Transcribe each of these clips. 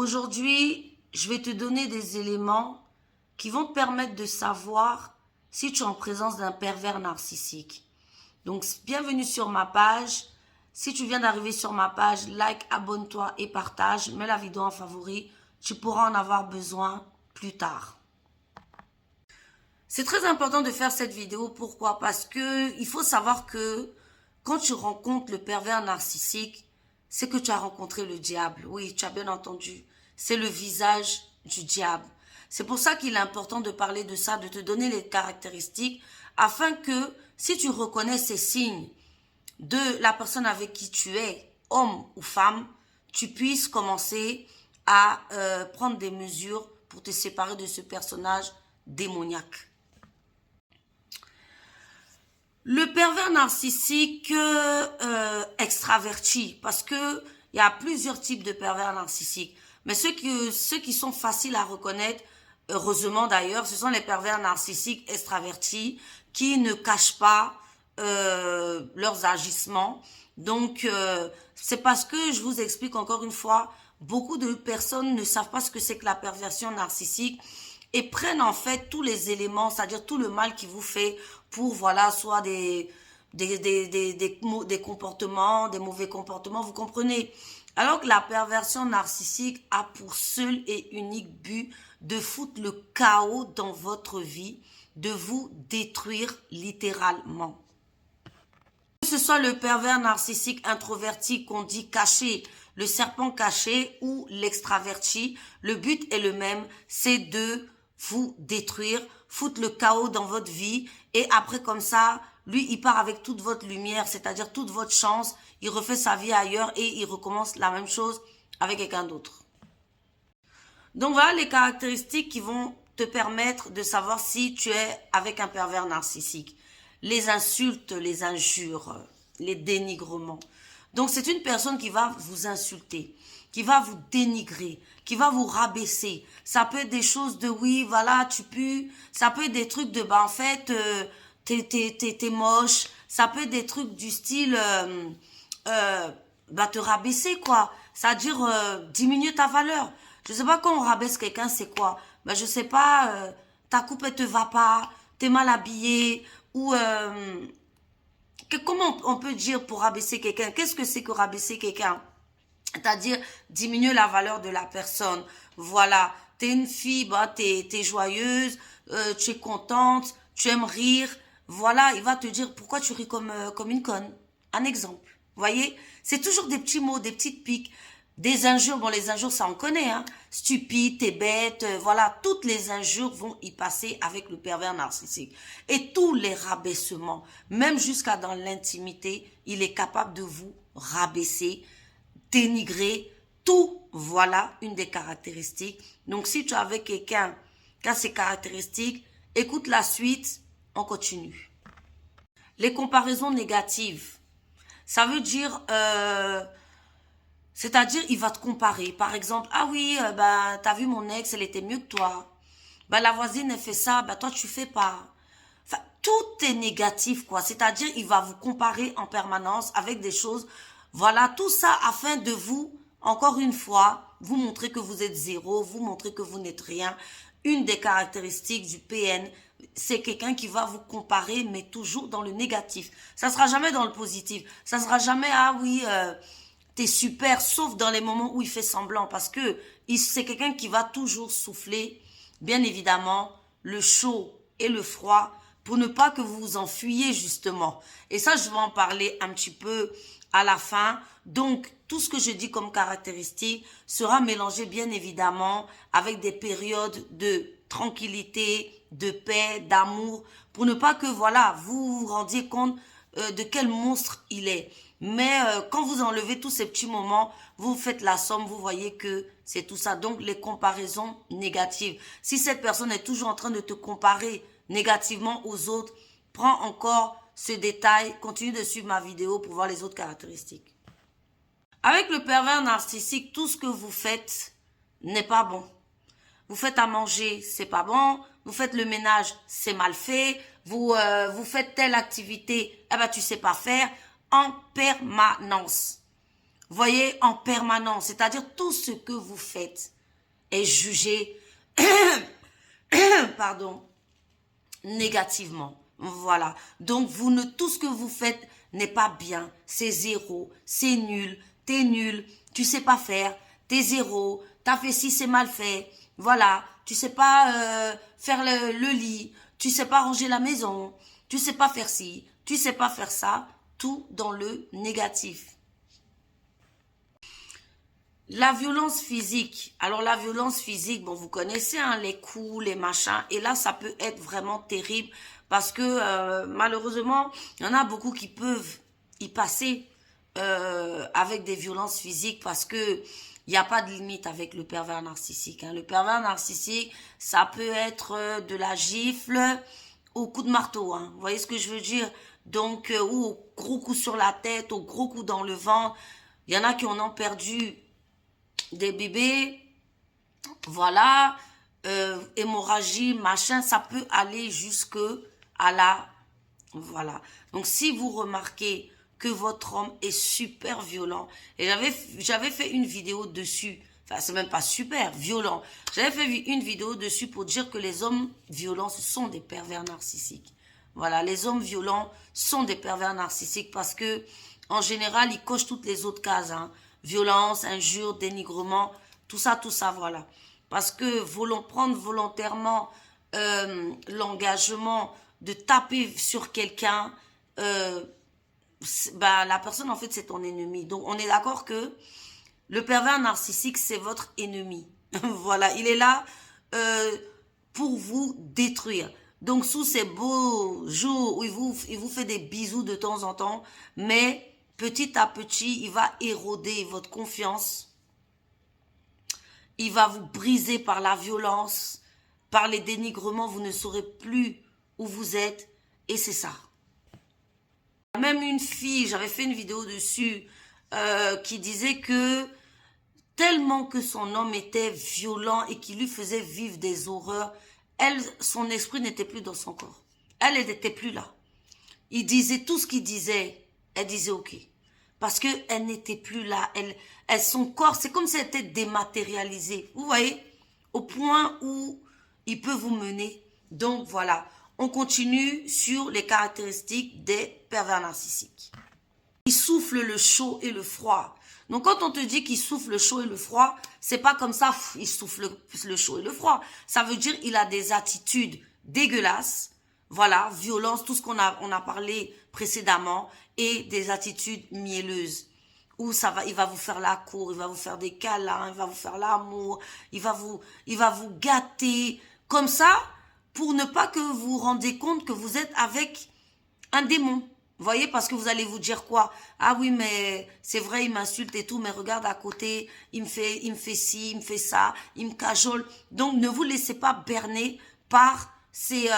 Aujourd'hui, je vais te donner des éléments qui vont te permettre de savoir si tu es en présence d'un pervers narcissique. Donc, bienvenue sur ma page. Si tu viens d'arriver sur ma page, like, abonne-toi et partage. Mets la vidéo en favori. Tu pourras en avoir besoin plus tard. C'est très important de faire cette vidéo. Pourquoi? Parce que il faut savoir que quand tu rencontres le pervers narcissique, c'est que tu as rencontré le diable. Oui, tu as bien entendu. C'est le visage du diable. C'est pour ça qu'il est important de parler de ça, de te donner les caractéristiques, afin que si tu reconnais ces signes de la personne avec qui tu es, homme ou femme, tu puisses commencer à prendre des mesures pour te séparer de ce personnage démoniaque. Le pervers narcissique extraverti, parce que il y a plusieurs types de pervers narcissiques, mais ceux qui sont faciles à reconnaître, heureusement d'ailleurs, ce sont les pervers narcissiques extravertis qui ne cachent pas leurs agissements. Donc, c'est parce que je vous explique encore une fois, beaucoup de personnes ne savent pas ce que c'est que la perversion narcissique et prennent en fait tous les éléments, c'est-à-dire tout le mal qui vous fait pour, voilà, soit des comportements, des mauvais comportements, vous comprenez? Alors que la perversion narcissique a pour seul et unique but de foutre le chaos dans votre vie, de vous détruire littéralement. Que ce soit le pervers narcissique introverti qu'on dit caché, le serpent caché ou l'extraverti, le but est le même, c'est de vous détruire, foutre le chaos dans votre vie et après comme ça, lui il part avec toute votre lumière, c'est-à-dire toute votre chance, il refait sa vie ailleurs et il recommence la même chose avec quelqu'un d'autre. Donc voilà les caractéristiques qui vont te permettre de savoir si tu es avec un pervers narcissique. Les insultes, les injures, les dénigrements. Donc c'est une personne qui va vous insulter, qui va vous dénigrer, qui va vous rabaisser. Ça peut être des choses de oui, voilà, tu pues. Ça peut être des trucs de bah en fait, t'es moche. Ça peut être des trucs du style bah te rabaisser quoi. C'est-à-dire diminuer ta valeur. Je sais pas quand on rabaisse quelqu'un, c'est quoi? Bah je sais pas, ta coupe elle te va pas, t'es mal habillé ou comment on peut dire pour rabaisser quelqu'un? Qu'est-ce que c'est que rabaisser quelqu'un? C'est-à-dire diminuer la valeur de la personne. Voilà, t'es une fille, bah t'es joyeuse, tu es contente, tu aimes rire. Voilà, il va te dire pourquoi tu ris comme une conne. Un exemple. Vous voyez, c'est toujours des petits mots, des petites piques. Des injures, bon les injures ça on connaît, hein. Stupide, t'es bête, voilà, toutes les injures vont y passer avec le pervers narcissique. Et tous les rabaissements, même jusqu'à dans l'intimité, il est capable de vous rabaisser, dénigrer, tout, voilà une des caractéristiques. Donc si tu es avec quelqu'un qui a ces caractéristiques, écoute la suite, on continue. Les comparaisons négatives, ça veut dire... c'est-à-dire, il va te comparer. Par exemple, ah oui, bah, t'as vu mon ex, elle était mieux que toi. Bah, la voisine, elle fait ça, bah, toi, tu fais pas. Enfin, tout est négatif, quoi. C'est-à-dire, il va vous comparer en permanence avec des choses. Voilà, tout ça afin de vous, encore une fois, vous montrer que vous êtes zéro, vous montrer que vous n'êtes rien. Une des caractéristiques du PN, c'est quelqu'un qui va vous comparer, mais toujours dans le négatif. Ça sera jamais dans le positif. Ça sera jamais, ah oui, t'es super, sauf dans les moments où il fait semblant, parce que c'est quelqu'un qui va toujours souffler, bien évidemment, le chaud et le froid, pour ne pas que vous vous enfuyiez, justement. Et ça, je vais en parler un petit peu à la fin. Donc, tout ce que je dis comme caractéristique sera mélangé, bien évidemment, avec des périodes de tranquillité, de paix, d'amour, pour ne pas que, voilà, vous vous rendiez compte de quel monstre il est. Mais quand vous enlevez tous ces petits moments, vous faites la somme, vous voyez que c'est tout ça. Donc, les comparaisons négatives. Si cette personne est toujours en train de te comparer négativement aux autres, prends encore ce détail, continue de suivre ma vidéo pour voir les autres caractéristiques. Avec le pervers narcissique, tout ce que vous faites n'est pas bon. Vous faites à manger, c'est pas bon. Vous faites le ménage, c'est mal fait. Vous faites telle activité, eh ben tu sais pas faire. En permanence. voyez, en permanence. C'est-à-dire tout ce que vous faites est jugé, pardon, négativement. Voilà. Donc, tout ce que vous faites n'est pas bien. C'est zéro. C'est nul. T'es nul. Tu sais pas faire. T'es zéro. T'as fait ci, c'est mal fait. Voilà. Tu sais pas faire le lit. Tu sais pas ranger la maison. Tu sais pas faire ci. Tu sais pas faire ça. Tout dans le négatif. La violence physique. Alors la violence physique, bon vous connaissez hein, les coups, les machins. Et là ça peut être vraiment terrible parce que malheureusement, il y en a beaucoup qui peuvent y passer avec des violences physiques parce que il n'y a pas de limite avec le pervers narcissique. Hein. Le pervers narcissique, ça peut être de la gifle au coup de marteau. Hein. Vous voyez ce que je veux dire? Donc, ou au gros coup sur la tête, au gros coup dans le ventre. Il y en a qui en ont perdu des bébés, voilà, hémorragie, machin, ça peut aller jusque à la, voilà. Donc, si vous remarquez que votre homme est super violent, et j'avais fait une vidéo dessus, enfin, c'est même pas super, violent, j'avais fait une vidéo dessus pour dire que les hommes violents, ce sont des pervers narcissiques. Voilà, les hommes violents sont des pervers narcissiques parce que, en général, ils cochent toutes les autres cases, hein. Violence, injure, dénigrement, tout ça, voilà. Parce que prendre volontairement l'engagement de taper sur quelqu'un, bah, la personne, en fait, c'est ton ennemi. Donc, on est d'accord que le pervers narcissique, c'est votre ennemi. Voilà, il est là pour vous détruire. Donc, sous ces beaux jours où il vous fait des bisous de temps en temps, mais petit à petit, il va éroder votre confiance. Il va vous briser par la violence, par les dénigrements. Vous ne saurez plus où vous êtes. Et c'est ça. Même une fille, j'avais fait une vidéo dessus, qui disait que tellement que son homme était violent et qu'il lui faisait vivre des horreurs, son esprit n'était plus dans son corps. Elle n'était plus là. Il disait tout ce qu'il disait. Elle disait ok. Parce qu'elle n'était plus là. Son corps, c'est comme si elle était dématérialisée. Vous voyez? Au point où il peut vous mener. Donc voilà. On continue sur les caractéristiques des pervers narcissiques. Il souffle le chaud et le froid. Donc quand on te dit qu'il souffle le chaud et le froid, c'est pas comme ça, il souffle le chaud et le froid. Ça veut dire il a des attitudes dégueulasses. Voilà, violence, tout ce qu'on a parlé précédemment, et des attitudes mielleuses. Où il va vous faire la cour, il va vous faire des câlins, il va vous faire l'amour, il va vous gâter. Comme ça, pour ne pas que vous vous rendez compte que vous êtes avec un démon. Vous voyez, parce que vous allez vous dire quoi? Ah oui, mais c'est vrai, il m'insulte et tout, mais regarde à côté, il me fait ci, il me fait ça, il me cajole. Donc, ne vous laissez pas berner par ces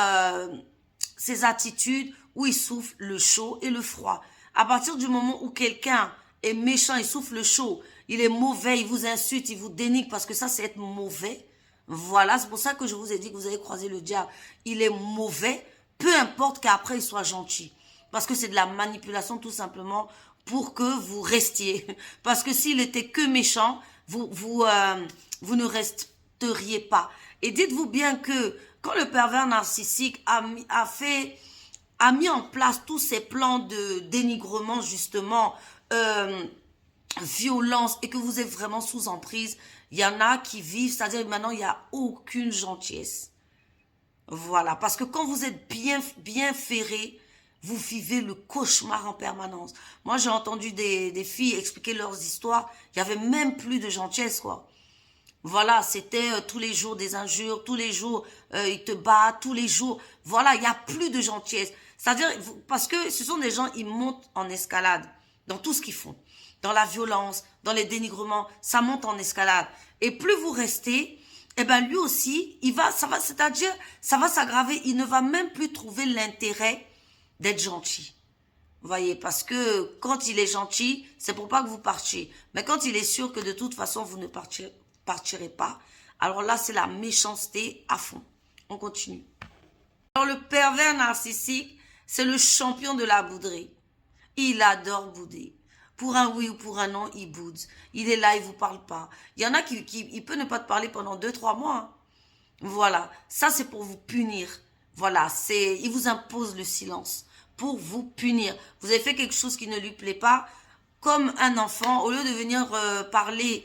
attitudes où il souffle le chaud et le froid. À partir du moment où quelqu'un est méchant, il souffle le chaud, il est mauvais, il vous insulte, il vous dénigre, parce que ça, c'est être mauvais. Voilà, c'est pour ça que je vous ai dit que vous allez croiser le diable. Il est mauvais, peu importe qu'après il soit gentil. Parce que c'est de la manipulation tout simplement pour que vous restiez. Parce que s'il était que méchant, vous ne resteriez pas. Et dites-vous bien que quand le pervers narcissique a mis en place tous ces plans de dénigrement, justement, violence, et que vous êtes vraiment sous emprise, il y en a qui vivent, c'est-à-dire maintenant, il n'y a aucune gentillesse. Voilà, parce que quand vous êtes bien ferré, vous vivez le cauchemar en permanence. Moi, j'ai entendu des filles expliquer leurs histoires, il n'y avait même plus de gentillesse, quoi. Voilà, c'était tous les jours des injures, tous les jours ils te battent, tous les jours. Voilà, il n'y a plus de gentillesse. C'est-à-dire, parce que ce sont des gens, ils montent en escalade dans tout ce qu'ils font. Dans la violence, dans les dénigrements, ça monte en escalade. Et plus vous restez, eh ben lui aussi, c'est-à-dire, ça va s'aggraver. Il ne va même plus trouver l'intérêt d'être gentil. Vous voyez, parce que quand il est gentil, c'est pour pas que vous partiez. Mais quand il est sûr que de toute façon, vous ne partirez pas, alors là, c'est la méchanceté à fond. On continue. Alors, le pervers narcissique, c'est le champion de la bouderie. Il adore bouder. Pour un oui ou pour un non, il boude. Il est là, il vous parle pas. Il y en a il peut ne pas te parler pendant 2, 3 mois. Hein. Voilà. Ça, c'est pour vous punir. Voilà. Il vous impose le silence pour vous punir. Vous avez fait quelque chose qui ne lui plaît pas. Comme un enfant, au lieu de venir parler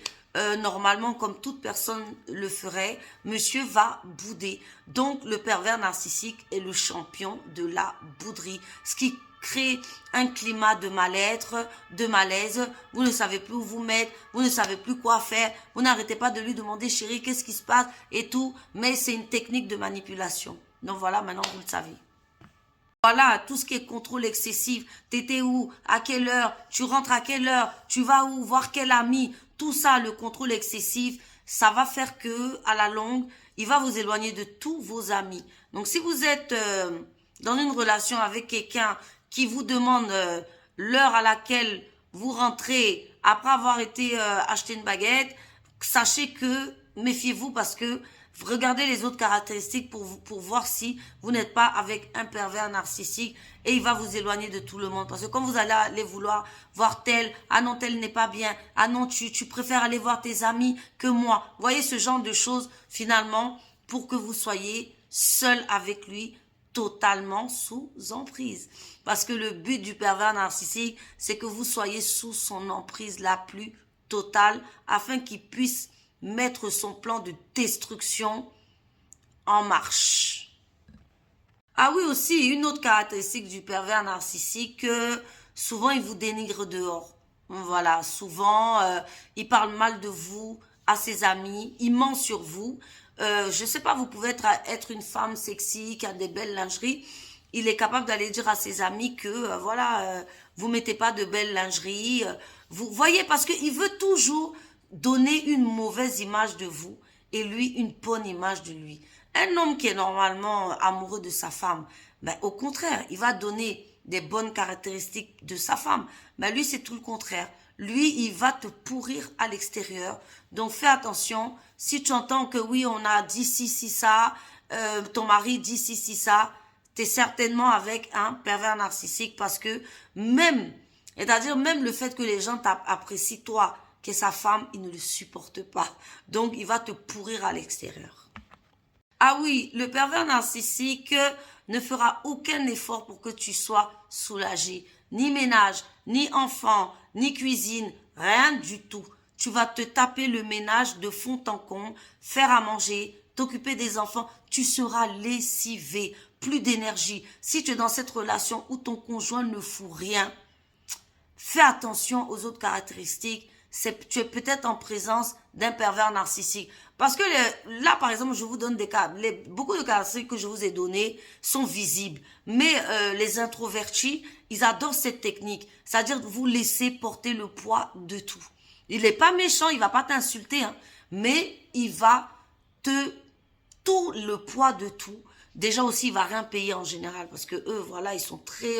normalement comme toute personne le ferait, monsieur va bouder. Donc, le pervers narcissique est le champion de la bouderie. Ce qui crée un climat de mal-être, de malaise. Vous ne savez plus où vous mettre, vous ne savez plus quoi faire. Vous n'arrêtez pas de lui demander, chérie, qu'est-ce qui se passe et tout. Mais c'est une technique de manipulation. Donc voilà, maintenant vous le savez. Voilà, tout ce qui est contrôle excessif, t'étais où, à quelle heure, tu rentres à quelle heure, tu vas où, voir quel ami, tout ça, le contrôle excessif, ça va faire que, à la longue, il va vous éloigner de tous vos amis. Donc, si vous êtes dans une relation avec quelqu'un qui vous demande l'heure à laquelle vous rentrez après avoir été acheter une baguette, sachez que, méfiez-vous parce que regardez les autres caractéristiques pour voir si vous n'êtes pas avec un pervers narcissique et il va vous éloigner de tout le monde. Parce que quand vous allez aller vouloir voir tel, ah non, tel n'est pas bien, ah non, tu préfères aller voir tes amis que moi. Voyez ce genre de choses finalement pour que vous soyez seul avec lui, totalement sous emprise. Parce que le but du pervers narcissique, c'est que vous soyez sous son emprise la plus totale afin qu'il puisse mettre son plan de destruction en marche. Ah oui, aussi, une autre caractéristique du pervers narcissique, souvent il vous dénigre dehors. Voilà, souvent il parle mal de vous à ses amis, il ment sur vous. Je sais pas, vous pouvez être une femme sexy qui a des belles lingeries. Il est capable d'aller dire à ses amis que voilà, vous mettez pas de belles lingeries. Vous voyez, parce qu'il veut toujours donner une mauvaise image de vous et lui une bonne image de lui. Un homme qui est normalement amoureux de sa femme, ben, au contraire, il va donner des bonnes caractéristiques de sa femme. Ben, lui, c'est tout le contraire. Lui, il va te pourrir à l'extérieur. Donc, fais attention. Si tu entends que oui, on a dit si, ça, ton mari dit si, ça, tu es certainement avec un pervers narcissique parce que c'est-à-dire même le fait que les gens t'apprécient, toi, que sa femme, il ne le supporte pas. Donc, il va te pourrir à l'extérieur. Ah oui, le pervers narcissique ne fera aucun effort pour que tu sois soulagé. Ni ménage, ni enfant, ni cuisine, rien du tout. Tu vas te taper le ménage de fond en comble, faire à manger, t'occuper des enfants. Tu seras lessivé, plus d'énergie. Si tu es dans cette relation où ton conjoint ne fout rien, fais attention aux autres caractéristiques. Tu es peut-être en présence d'un pervers narcissique. Parce que là, par exemple, je vous donne des cas. Beaucoup de caractéristiques que je vous ai données sont visibles. Mais les introvertis, ils adorent cette technique. C'est-à-dire vous laisser porter le poids de tout. Il n'est pas méchant, il va pas t'insulter, hein, mais il va tout le poids de tout. Déjà aussi, il va rien payer en général. Parce que eux, voilà, ils sont très...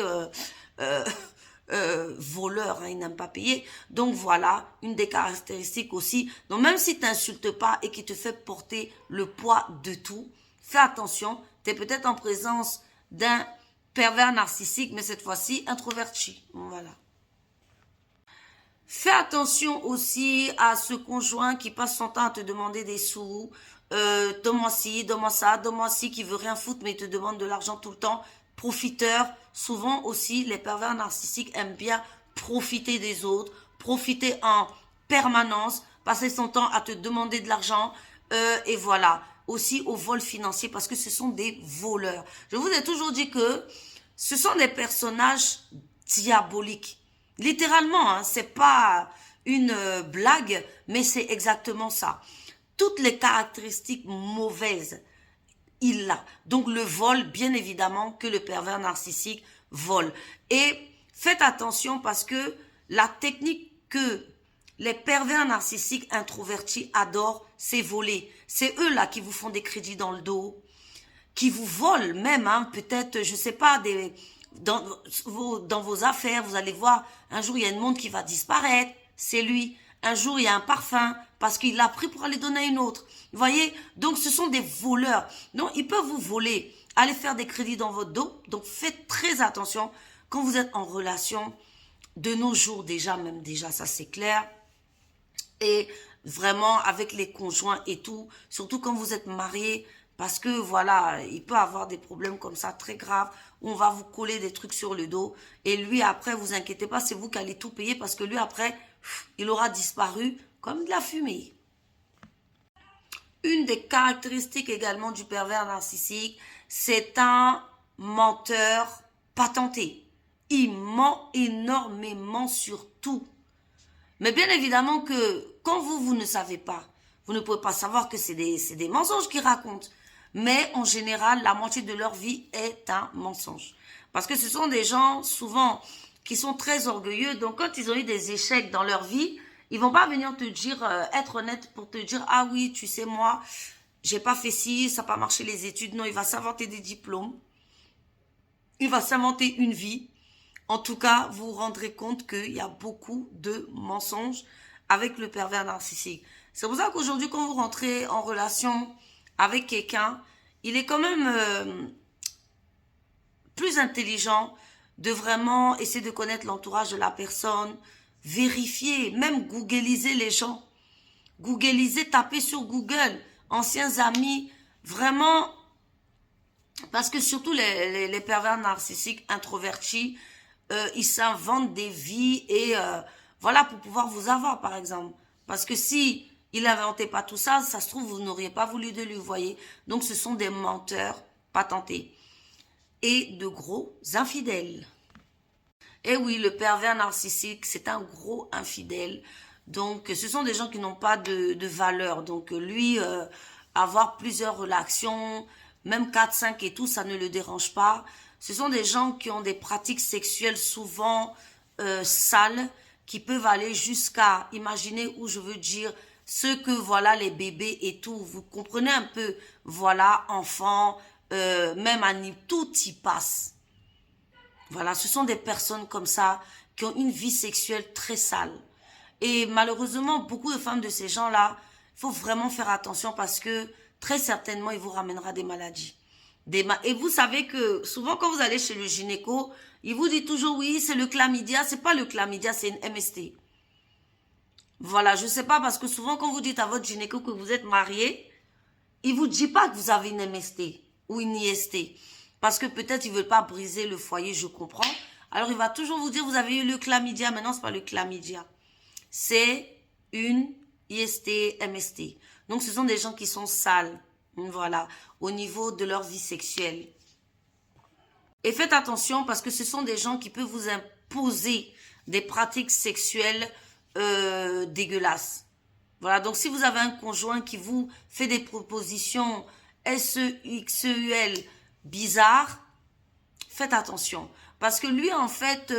voleurs, hein, ils n'aiment pas payer. Donc voilà, une des caractéristiques aussi. Donc même si tu n'insultes pas et qu'il te fait porter le poids de tout, fais attention, tu es peut-être en présence d'un pervers narcissique, mais cette fois-ci introverti. Voilà. Fais attention aussi à ce conjoint qui passe son temps à te demander des sous, donne-moi ci, donne-moi ça, donne-moi ci, qui veut rien foutre mais il te demande de l'argent tout le temps. Profiteur, souvent aussi les pervers narcissiques aiment bien profiter des autres, profiter en permanence, passer son temps à te demander de l'argent et voilà, aussi au vol financier parce que ce sont des voleurs. Je vous ai toujours dit que ce sont des personnages diaboliques. Littéralement, hein, c'est pas une blague, mais c'est exactement ça. Toutes les caractéristiques mauvaises, il l'a. Donc le vol, bien évidemment que le pervers narcissique vole. Et faites attention parce que la technique que les pervers narcissiques introvertis adorent, c'est voler. C'est eux là qui vous font des crédits dans le dos, qui vous volent même, hein, peut-être, je sais pas, dans vos affaires, vous allez voir, un jour il y a une montre qui va disparaître, c'est lui. Un jour il y a un parfum, parce qu'il l'a pris pour aller donner à une autre. Vous voyez? Donc ce sont des voleurs. Donc ils peuvent vous voler, aller faire des crédits dans votre dos. Donc faites très attention quand vous êtes en relation. de nos jours déjà, même déjà, ça c'est clair. Et vraiment avec les conjoints et tout, surtout quand vous êtes mariés, parce que voilà, il peut avoir des problèmes comme ça très graves, où on va vous coller des trucs sur le dos, et lui après, vous inquiétez pas, c'est vous qui allez tout payer, parce que lui après, il aura disparu comme de la fumée. Une des caractéristiques également du pervers narcissique, c'est un menteur patenté. Il ment énormément sur tout. Mais bien évidemment que quand vous ne savez pas, vous ne pouvez pas savoir que c'est des mensonges qu'ils racontent. Mais en général, la moitié de leur vie est un mensonge. Parce que ce sont des gens souvent qui sont très orgueilleux. Donc quand ils ont eu des échecs dans leur vie, ils vont pas venir te dire, être honnête pour te dire, ah oui, tu sais moi, j'ai pas fait ci, ça n'a pas marché les études. Non, il va s'inventer des diplômes. Il va s'inventer une vie. En tout cas, vous vous rendrez compte qu'il y a beaucoup de mensonges avec le pervers narcissique. C'est pour ça qu'aujourd'hui, quand vous rentrez en relation avec quelqu'un, il est quand même plus intelligent de vraiment essayer de connaître l'entourage de la personne, vérifier, même googliser les gens. Googliser, taper sur Google, anciens amis, vraiment, parce que surtout les pervers narcissiques introvertis, ils s'inventent des vies et voilà pour pouvoir vous avoir par exemple. Parce que si il n'inventait pas tout ça, ça se trouve vous n'auriez pas voulu de lui, voyez. Donc ce sont des menteurs patentés et de gros infidèles. Et oui, le pervers narcissique, c'est un gros infidèle. Donc ce sont des gens qui n'ont pas de valeur. Donc lui, avoir plusieurs relations, même 4, 5 et tout, ça ne le dérange pas. Ce sont des gens qui ont des pratiques sexuelles souvent sales, qui peuvent aller jusqu'à, imaginer où je veux dire, ce que voilà les bébés et tout, vous comprenez un peu, voilà, enfants, même animaux, tout y passe. Voilà, ce sont des personnes comme ça qui ont une vie sexuelle très sale. Et malheureusement, beaucoup de femmes de ces gens-là, il faut vraiment faire attention parce que très certainement, il vous ramènera des maladies. Et vous savez que souvent quand vous allez chez le gynéco, il vous dit toujours oui, c'est le chlamydia. C'est pas le chlamydia, c'est une MST. Voilà, je sais pas parce que souvent quand vous dites à votre gynéco que vous êtes marié, il vous dit pas que vous avez une MST ou une IST. Parce que peut-être il veut pas briser le foyer, je comprends. Alors il va toujours vous dire vous avez eu le chlamydia. Maintenant, c'est pas le chlamydia. C'est une IST, MST. Donc ce sont des gens qui sont sales. Voilà, au niveau de leur vie sexuelle. Et faites attention parce que ce sont des gens qui peuvent vous imposer des pratiques sexuelles dégueulasses. Voilà, donc si vous avez un conjoint qui vous fait des propositions SEXUL bizarres, faites attention. Parce que lui, en fait,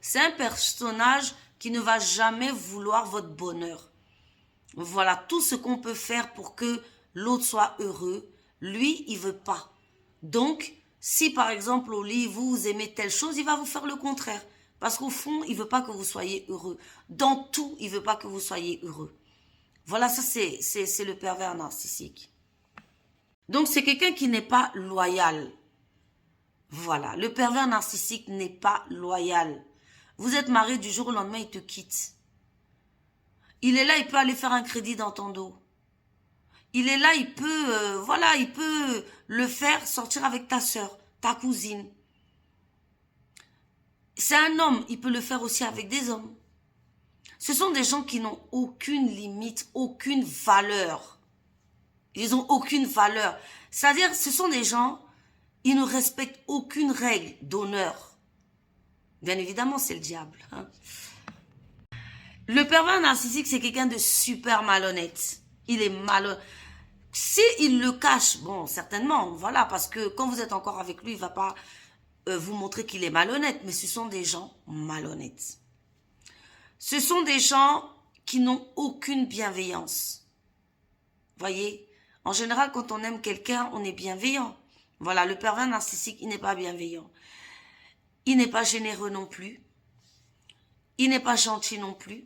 c'est un personnage qui ne va jamais vouloir votre bonheur. Voilà, tout ce qu'on peut faire pour que l'autre soit heureux, lui, il veut pas. Donc, si par exemple au lit, vous aimez telle chose, il va vous faire le contraire. Parce qu'au fond, il veut pas que vous soyez heureux. Dans tout, il veut pas que vous soyez heureux. Voilà, ça c'est le pervers narcissique. Donc, c'est quelqu'un qui n'est pas loyal. Voilà, le pervers narcissique n'est pas loyal. Vous êtes marié du jour au lendemain, il te quitte. Il est là, il peut aller faire un crédit dans ton dos. Il est là, il peut, voilà, il peut le faire sortir avec ta soeur, ta cousine. C'est un homme, il peut le faire aussi avec des hommes. Ce sont des gens qui n'ont aucune limite, aucune valeur. Ils n'ont aucune valeur. C'est-à-dire, ce sont des gens, ils ne respectent aucune règle d'honneur. Bien évidemment, c'est le diable. Hein. Le pervers narcissique, c'est quelqu'un de super malhonnête. Il est malhonnête. Si il le cache, bon, certainement, voilà, parce que quand vous êtes encore avec lui, il ne va pas vous montrer qu'il est malhonnête, mais ce sont des gens malhonnêtes. Ce sont des gens qui n'ont aucune bienveillance. Voyez, en général, quand on aime quelqu'un, on est bienveillant. Voilà, le pervers narcissique, il n'est pas bienveillant. Il n'est pas généreux non plus. Il n'est pas gentil non plus.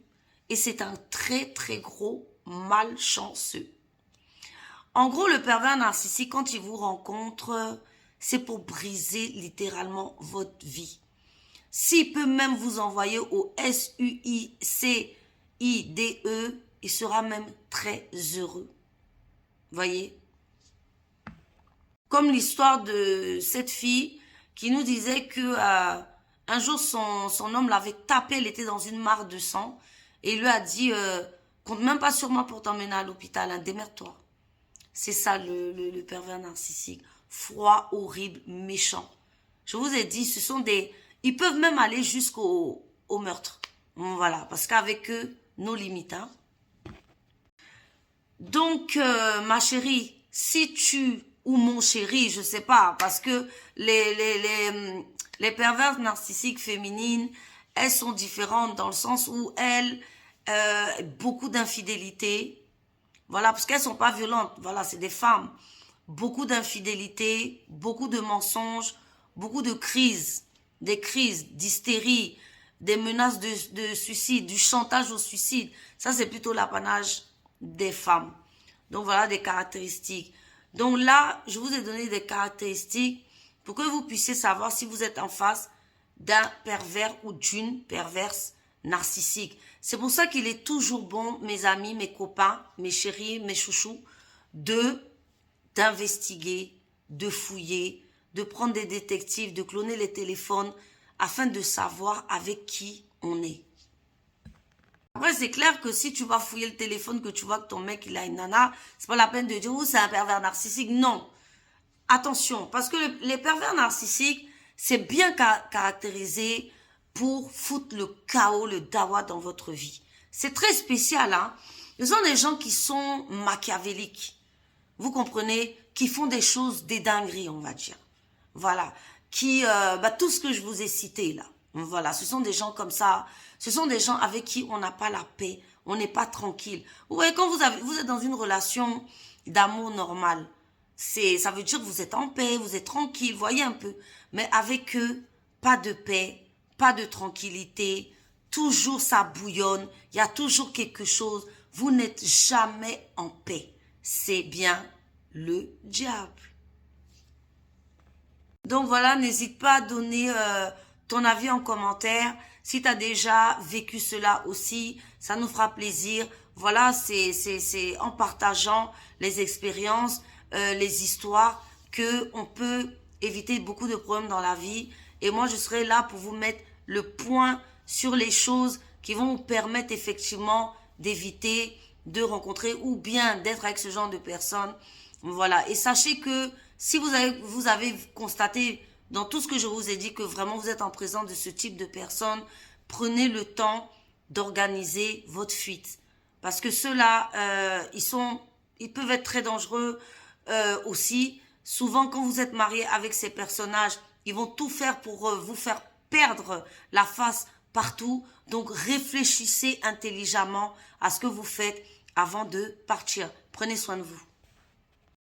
Et c'est un très, très gros malchanceux. En gros, le pervers narcissique, quand il vous rencontre, c'est pour briser littéralement votre vie. S'il peut même vous envoyer au SUICIDE, il sera même très heureux. Voyez? Comme l'histoire de cette fille qui nous disait que un jour son homme l'avait tapé, elle était dans une mare de sang et il lui a dit compte même pas sur moi pour t'emmener à l'hôpital, hein, démerde-toi. C'est ça le pervers narcissique, froid, horrible, méchant. Je vous ai dit, ce sont des... Ils peuvent même aller jusqu'au meurtre. Voilà, parce qu'avec eux, nos limites. Hein. Donc, ma chérie, si tu... ou mon chéri, je sais pas, parce que les perverses narcissiques féminines, elles sont différentes dans le sens où elles, beaucoup d'infidélité, voilà, parce qu'elles sont pas violentes, voilà, c'est des femmes, beaucoup d'infidélité, beaucoup de mensonges, beaucoup de crises, des crises d'hystérie, des menaces de suicide, du chantage au suicide, ça c'est plutôt l'apanage des femmes. Donc voilà des caractéristiques. Donc là, je vous ai donné des caractéristiques pour que vous puissiez savoir si vous êtes en face d'un pervers ou d'une perverse narcissique. C'est pour ça qu'il est toujours bon, mes amis, mes copains, mes chéris, mes chouchous, d'investiguer, de fouiller, de prendre des détectives, de cloner les téléphones afin de savoir avec qui on est. Après, c'est clair que si tu vas fouiller le téléphone, que tu vois que ton mec, il a une nana, c'est pas la peine de dire, oh, c'est un pervers narcissique. Non. Attention, parce que les pervers narcissiques, c'est bien caractérisé pour foutre le chaos, le dawa dans votre vie. C'est très spécial, hein. Ce sont des gens qui sont machiavéliques. Vous comprenez? Qui font des choses, des dingueries, on va dire. Voilà. Qui, tout ce que je vous ai cité, là. Voilà. Ce sont des gens comme ça. Ce sont des gens avec qui on n'a pas la paix. On n'est pas tranquille. Vous voyez, quand vous êtes dans une relation d'amour normale, ça veut dire que vous êtes en paix, vous êtes tranquille, voyez un peu. Mais avec eux, pas de paix, pas de tranquillité, toujours ça bouillonne, il y a toujours quelque chose, vous n'êtes jamais en paix. C'est bien le diable. Donc voilà, n'hésite pas à donner ton avis en commentaire. Si tu as déjà vécu cela aussi, ça nous fera plaisir. Voilà, c'est en partageant les expériences, les histoires, que on peut éviter beaucoup de problèmes dans la vie. Et moi, je serai là pour vous mettre le point sur les choses qui vont vous permettre effectivement d'éviter de rencontrer ou bien d'être avec ce genre de personnes. Voilà. Et sachez que si vous avez constaté dans tout ce que je vous ai dit que vraiment vous êtes en présence de ce type de personnes, prenez le temps d'organiser votre fuite. Parce que ceux-là, ils peuvent être très dangereux aussi. Souvent, quand vous êtes marié avec ces personnages, ils vont tout faire pour vous faire perdre la face partout. Donc, réfléchissez intelligemment à ce que vous faites avant de partir. Prenez soin de vous.